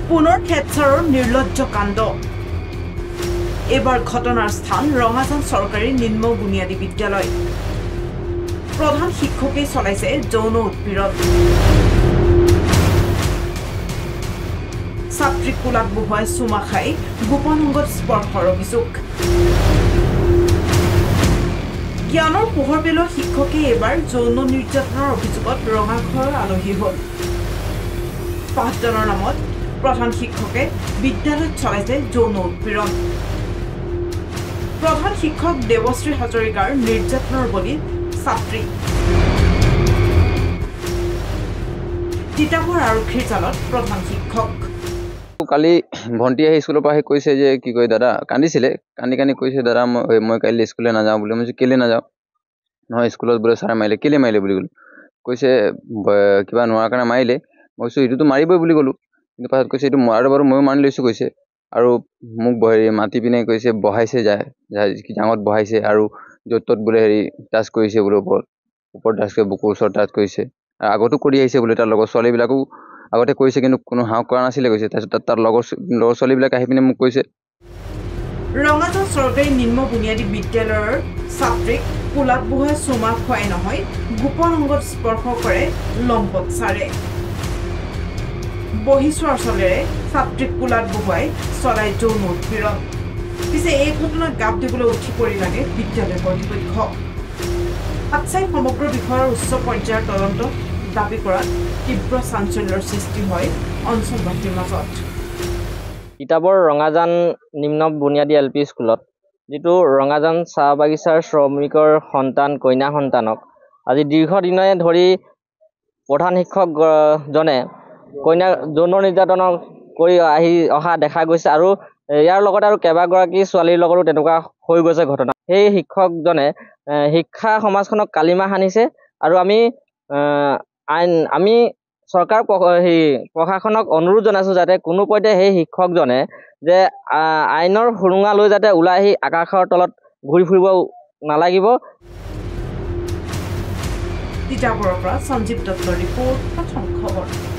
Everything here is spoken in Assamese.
পুনৰ খেতচাৰৰ নিৰ্লজ্জ কাণ্ড এবাৰ ঘটনাৰ স্থান ৰঙাজান চৰকাৰী নিম্ন বুনিয়াদী বিদ্যালয় প্ৰধান শিক্ষকে চলাইছে যৌন উৎপীড়ন ছাত্ৰীক কোলাত বহুৱাই চুমা খাই গোপন অংগত স্পৰ্শৰ অভিযোগ জ্ঞানৰ পোহৰ পেলোৱা শিক্ষকে এবাৰ যৌন নিৰ্যাতনৰ অভিযোগত ৰঙাঘৰৰ আলহী হ'ল পাঠদানৰ নামত প্ৰধান শিক্ষকে বিদ্যালয়ত চলাইছে যৌন উৎপীড়ন প্ৰধান শিক্ষক দেৱশ্ৰী হাজৰিকাৰ নিৰ্যাতনৰ বলি ছাত্ৰী তিতাবৰ আৰক্ষীৰ জালত প্ৰধান শিক্ষক কালি ভণ্টি আহি স্কুলৰ পৰা কৈছে যে কি কয় দাদা কান্দিছিলে কান্দি কৈছে দাদা মই কাইলৈ স্কুলে নাযাওঁ বুলি মই কেলে নাযাওঁ নহয় স্কুলত বোলে ছাৰে মাৰিলে কেলে মাৰিলে বুলি ক'লো কৈছে কিবা নোৱাৰা কাৰণে মাৰিলে মই কৈছোঁ এইটোতো মাৰিবই বুলি ক'লোঁ কিন্তু পাছত কৈছে এইটো মৰাটো বাৰু ময়ো মানি লৈছোঁ কৈছে আৰু মোক মাতি পিনে কৈছে বহাইছে জাঙত বহাইছে আৰু য'ত ত'ত বোলে টাচ কৰিছে বোলে ওপৰত টাচ কৰি বুকুৰ ওচৰত টাচ কৰিছে আৰু আগতো কৰি আহিছে বোলে তাৰ লগৰ ছোৱালীবিলাকো আগতে কৰিছে কিন্তু কোনো হাঁহ কৰা নাছিলে কৈছে তাৰপিছত তাৰ লগৰ ছোৱালীবিলাক আহি পিনে মোক কৈছে ৰঙাজান চৰকাৰী নিম্ন বুনিয়াদী বিদ্যালয়ৰ ছাত্ৰীক কোলাত বহুৱাই চুমা খুৱাই নহয় গোপন অংগত স্পৰ্শ কৰে লম্পট ছাৰে বহিছোৱাৰ চলেৰে ছাত্ৰীক কোলাত বহুৱাই চলাই যৌন উৎপীড়ন পিছে এই ঘটনাত গাপ দিবলৈ উঠি পৰি লাগে বিদ্যালয় কৰ্তৃপক্ষ আচ্ছাই সমগ্ৰ বিষয়ৰ উচ্চ পৰ্যায়ৰ তদন্ত দাবী কৰাত তীব্ৰ চাঞ্চল্যৰ সৃষ্টি হয় অঞ্চলবাসীৰ মাজত তিতাবৰ ৰঙাজান নিম্ন বুনিয়াদী LP স্কুলত যিটো ৰঙাজান চাহ বাগিচাৰ শ্ৰমিকৰ সন্তান কন্যা সন্তানক আজি দীৰ্ঘদিনে ধৰি প্ৰধান শিক্ষকজনে কন্যা যৌন নিৰ্যাতন কৰি অহা দেখা গৈছে আৰু ইয়াৰ লগতে আৰু কেইবাগৰাকী ছোৱালীৰ লগতো তেনেকুৱা হৈ গৈছে ঘটনা সেই শিক্ষকজনে শিক্ষা সমাজখনক কালিমা সানিছে আৰু আমি চৰকাৰ প্ৰশাসনক অনুৰোধ জনাইছোঁ যাতে কোনো পধ্যে সেই শিক্ষকজনে যে আইনৰ সুৰুঙা লৈ যাতে ওলাই আহি আকাশৰ তলত ঘূৰি ফুৰিব নালাগিব তিতাবৰৰ পৰা সঞ্জীৱ দত্তৰ ৰিপৰ্ট প্ৰথম খবৰ